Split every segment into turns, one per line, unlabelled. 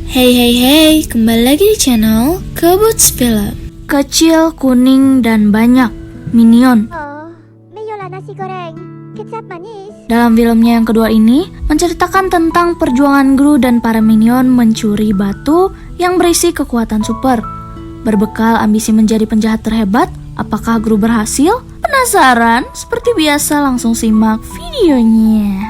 Hey, kembali lagi di channel Kebuts Film.
Kecil, kuning, dan banyak minion.
Mayolah nasi goreng, kecap manis.
Dalam filmnya yang kedua ini menceritakan tentang perjuangan Gru dan para minion mencuri batu yang berisi kekuatan super. Berbekal ambisi menjadi penjahat terhebat, apakah Gru berhasil? Penasaran? Seperti biasa langsung simak videonya.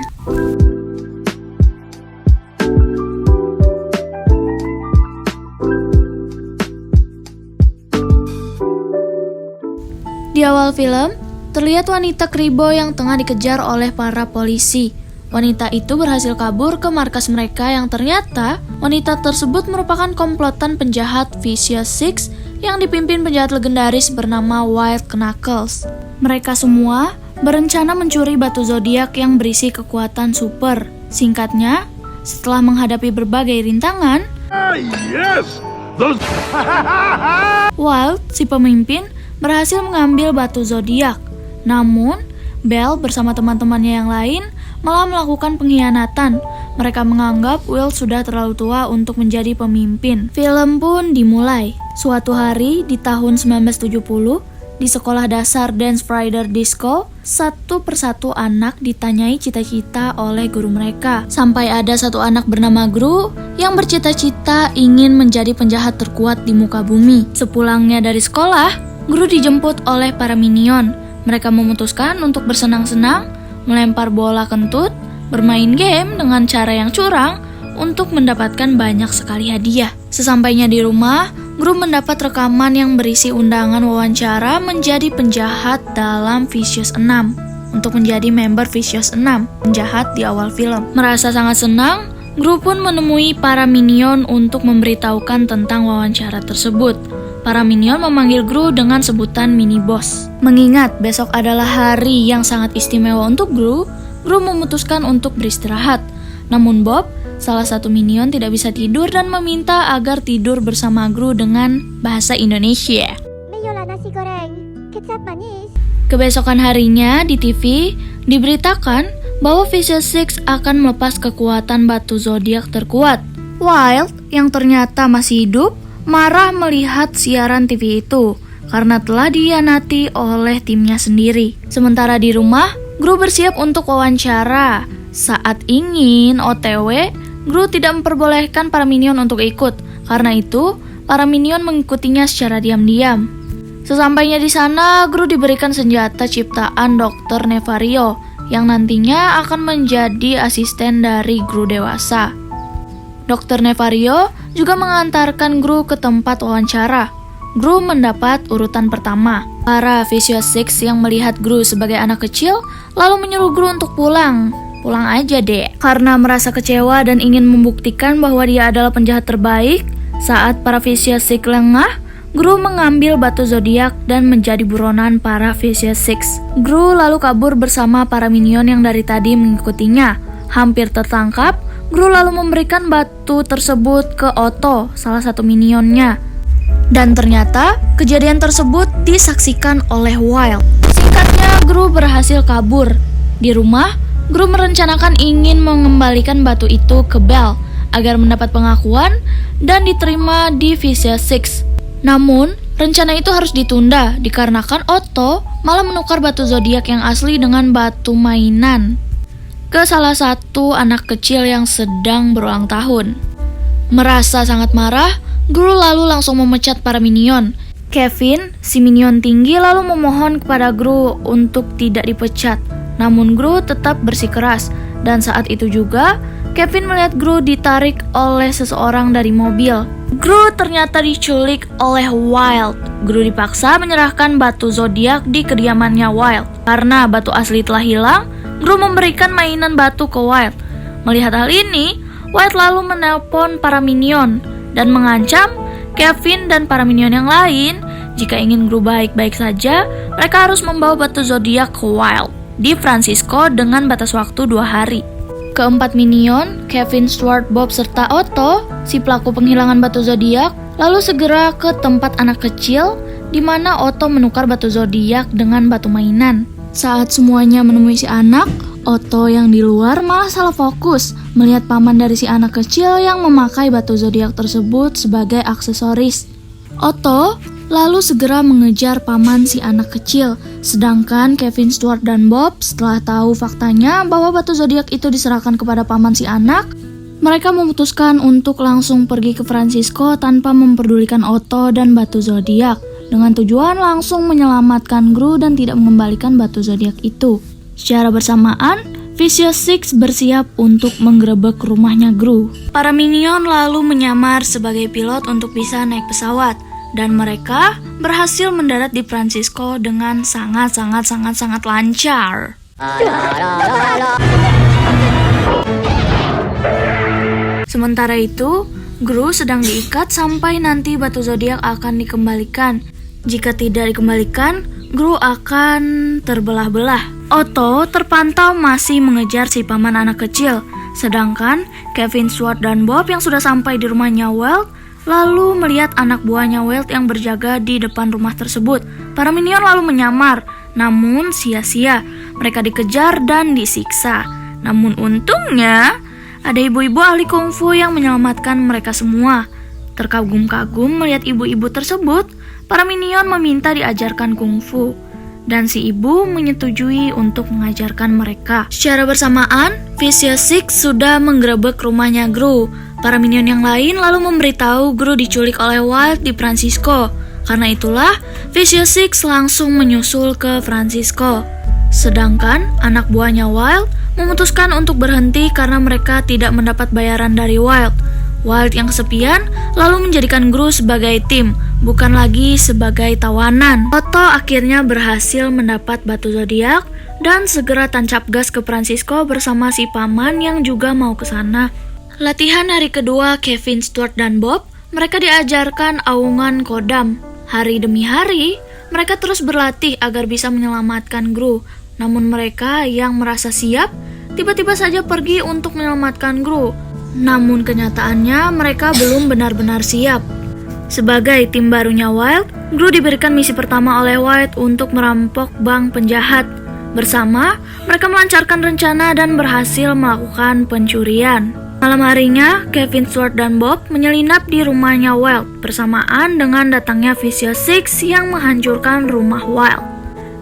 Di awal film, terlihat wanita Kribo yang tengah dikejar oleh para polisi. Wanita itu berhasil kabur ke markas mereka yang ternyata wanita tersebut merupakan komplotan penjahat Vicious Six yang dipimpin penjahat legendaris bernama White Knuckles. Mereka semua berencana mencuri batu zodiak yang berisi kekuatan super. Singkatnya, setelah menghadapi berbagai rintangan, Wild, si pemimpin, berhasil mengambil batu zodiak. Namun, Belle bersama teman-temannya yang lain malah melakukan pengkhianatan. Mereka menganggap Will sudah terlalu tua untuk menjadi pemimpin. Film pun dimulai. Suatu hari di tahun 1970, di sekolah dasar Dance Rider Disco, satu persatu anak ditanyai cita-cita oleh guru mereka. Sampai ada satu anak bernama Gru yang bercita-cita ingin menjadi penjahat terkuat di muka bumi. Sepulangnya dari sekolah, Gru dijemput oleh para minion. Mereka memutuskan untuk bersenang-senang, melempar bola kentut, bermain game dengan cara yang curang untuk mendapatkan banyak sekali hadiah. Sesampainya di rumah, Gru mendapat rekaman yang berisi undangan wawancara menjadi penjahat dalam Vicious 6 untuk menjadi member Vicious 6, penjahat di awal film. Merasa sangat senang, Gru pun menemui para minion untuk memberitahukan tentang wawancara tersebut. Para minion memanggil Gru dengan sebutan mini boss. Mengingat besok adalah hari yang sangat istimewa untuk Gru memutuskan untuk beristirahat. Namun Bob, salah satu minion, tidak bisa tidur dan meminta agar tidur bersama Gru dengan bahasa Indonesia.
Mayolah nasi goreng, kecap manis.
Kebesokan harinya di TV diberitakan bahwa Vicious Six akan melepas kekuatan batu zodiak terkuat. Wild, yang ternyata masih hidup, marah melihat siaran TV itu karena telah dihianati oleh timnya sendiri. Sementara di rumah, Gru bersiap untuk wawancara. Saat ingin OTW, Gru tidak memperbolehkan para minion untuk ikut. Karena itu, para minion mengikutinya secara diam-diam. Sesampainya di sana, Gru diberikan senjata ciptaan Dr. Nefario yang nantinya akan menjadi asisten dari Gru dewasa. Dr. Nefario juga mengantarkan Gru ke tempat wawancara. Gru mendapat urutan pertama. Para Vicious Six yang melihat Gru sebagai anak kecil lalu menyuruh Gru untuk pulang. Pulang aja deh. Karena merasa kecewa dan ingin membuktikan bahwa dia adalah penjahat terbaik, saat para Vicious Six lengah, Gru mengambil batu zodiak dan menjadi buronan para Vicious Six. Gru lalu kabur bersama para minion yang dari tadi mengikutinya. Hampir tertangkap, Gru lalu memberikan batu tersebut ke Otto, salah satu minionnya. Dan ternyata, kejadian tersebut disaksikan oleh Wild. Singkatnya, Gru berhasil kabur. Di rumah, Gru merencanakan ingin mengembalikan batu itu ke Belle agar mendapat pengakuan dan diterima di Vicious Six. Namun, rencana itu harus ditunda dikarenakan Otto malah menukar batu zodiak yang asli dengan batu mainan ke salah satu anak kecil yang sedang berulang tahun. Merasa sangat marah, Gru lalu langsung memecat para minion. Kevin, si minion tinggi, lalu memohon kepada Gru untuk tidak dipecat. Namun Gru tetap bersikeras, dan saat itu juga Kevin melihat Gru ditarik oleh seseorang dari mobil. Gru ternyata diculik oleh Wild. Gru dipaksa menyerahkan batu zodiak di kediamannya Wild. Karena batu asli telah hilang, Gru memberikan mainan batu ke Wild. Melihat hal ini, Wild lalu menelpon para minion dan mengancam Kevin dan para minion yang lain. Jika ingin Gru baik-baik saja, mereka harus membawa batu zodiak ke Wild di Francisco dengan batas waktu 2 hari. Keempat minion, Kevin, Stuart, Bob, serta Otto, si pelaku penghilangan batu zodiak, lalu segera ke tempat anak kecil di mana Otto menukar batu zodiak dengan batu mainan. Saat semuanya menemui si anak, Otto yang di luar malah salah fokus melihat paman dari si anak kecil yang memakai batu zodiak tersebut sebagai aksesoris. Otto lalu segera mengejar paman si anak kecil, sedangkan Kevin, Stuart, dan Bob setelah tahu faktanya bahwa batu zodiak itu diserahkan kepada paman si anak, mereka memutuskan untuk langsung pergi ke Francisco tanpa memperdulikan Otto dan batu zodiak, dengan tujuan langsung menyelamatkan Gru dan tidak mengembalikan batu zodiak itu. Secara bersamaan, Vicious Six bersiap untuk menggerebek rumahnya Gru. Para minion lalu menyamar sebagai pilot untuk bisa naik pesawat, dan mereka berhasil mendarat di Francisco dengan sangat lancar. Sementara itu, Gru sedang diikat sampai nanti batu zodiak akan dikembalikan. Jika tidak dikembalikan, Gru akan terbelah-belah. Otto terpantau masih mengejar si paman anak kecil, sedangkan Kevin, Stuart, dan Bob yang sudah sampai di rumahnya Walt lalu melihat anak buahnya Walt yang berjaga di depan rumah tersebut. Para minion lalu menyamar, namun sia-sia. Mereka dikejar dan disiksa. Namun untungnya ada ibu-ibu ahli kungfu yang menyelamatkan mereka semua. Terkagum-kagum melihat ibu-ibu tersebut, para minion meminta diajarkan kungfu, dan si ibu menyetujui untuk mengajarkan mereka. Secara bersamaan, Vicious Six sudah menggerebek rumahnya Gru. Para minion yang lain lalu memberitahu Gru diculik oleh Wild di Francisco. Karena itulah, Vicious Six langsung menyusul ke Francisco. Sedangkan anak buahnya Wild memutuskan untuk berhenti karena mereka tidak mendapat bayaran dari Wild. Wild yang kesepian lalu menjadikan Gru sebagai tim, bukan lagi sebagai tawanan. Otto akhirnya berhasil mendapat batu zodiak dan segera tancap gas ke Francisco bersama si paman yang juga mau ke sana. Latihan hari kedua Kevin, Stuart, dan Bob, mereka diajarkan aungan kodam. Hari demi hari, mereka terus berlatih agar bisa menyelamatkan Gru. Namun mereka yang merasa siap, tiba-tiba saja pergi untuk menyelamatkan Gru. Namun kenyataannya mereka belum benar-benar siap. Sebagai tim barunya Wild, Gru diberikan misi pertama oleh Wild untuk merampok bank penjahat. Bersama, mereka melancarkan rencana dan berhasil melakukan pencurian. Malam harinya, Kevin, Stuart, dan Bob menyelinap di rumahnya Wild bersamaan dengan datangnya Vicious Six yang menghancurkan rumah Wild.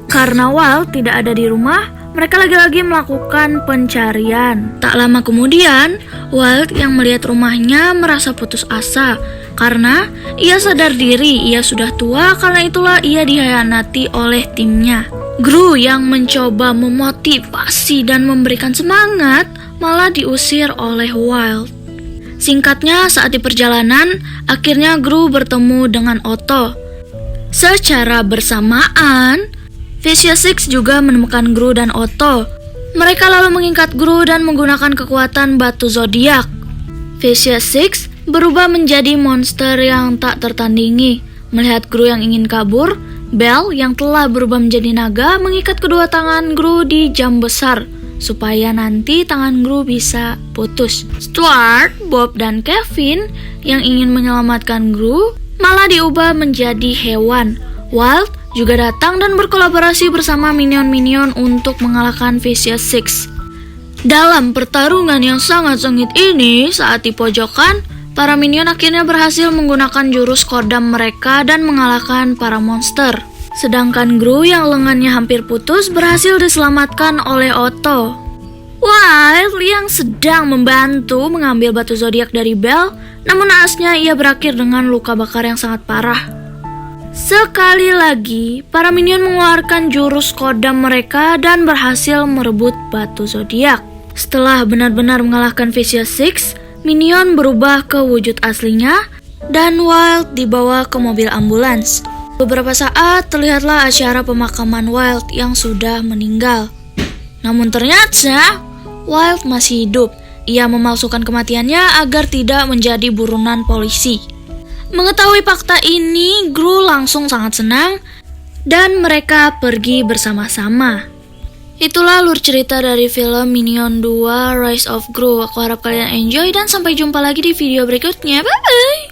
Karena Wild tidak ada di rumah, mereka lagi-lagi melakukan pencarian. Tak lama kemudian, Wild yang melihat rumahnya merasa putus asa karena ia sadar diri ia sudah tua, karena itulah ia dikhianati oleh timnya. Gru yang mencoba memotivasi dan memberikan semangat malah diusir oleh Wild. Singkatnya, saat di perjalanan, akhirnya Gru bertemu dengan Otto. Secara bersamaan, Vicious Six juga menemukan Gru dan Otto. Mereka lalu mengikat Gru dan menggunakan kekuatan batu zodiak. Vicious Six berubah menjadi monster yang tak tertandingi. Melihat Gru yang ingin kabur, Belle yang telah berubah menjadi naga mengikat kedua tangan Gru di jam besar supaya nanti tangan Gru bisa putus. Stuart, Bob, dan Kevin yang ingin menyelamatkan Gru malah diubah menjadi hewan. Wild juga datang dan berkolaborasi bersama minion-minion untuk mengalahkan Vicious Six. Dalam pertarungan yang sangat sengit ini, saat di pojokan, para minion akhirnya berhasil menggunakan jurus kodam mereka dan mengalahkan para monster. Sedangkan Gru yang lengannya hampir putus berhasil diselamatkan oleh Otto. Wild yang sedang membantu mengambil batu zodiak dari Belle, namun naasnya ia berakhir dengan luka bakar yang sangat parah. Sekali lagi, para minion mengeluarkan jurus kodam mereka dan berhasil merebut batu zodiak. Setelah benar-benar mengalahkan Vicious Six, minion berubah ke wujud aslinya dan Wild dibawa ke mobil ambulans. Beberapa saat terlihatlah acara pemakaman Wild yang sudah meninggal. Namun ternyata Wild masih hidup. Ia memalsukan kematiannya agar tidak menjadi buronan polisi. Mengetahui fakta ini, Gru langsung sangat senang dan mereka pergi bersama-sama. Itulah alur cerita dari film Minion 2 Rise of Gru. Aku harap kalian enjoy dan sampai jumpa lagi di video berikutnya. Bye bye.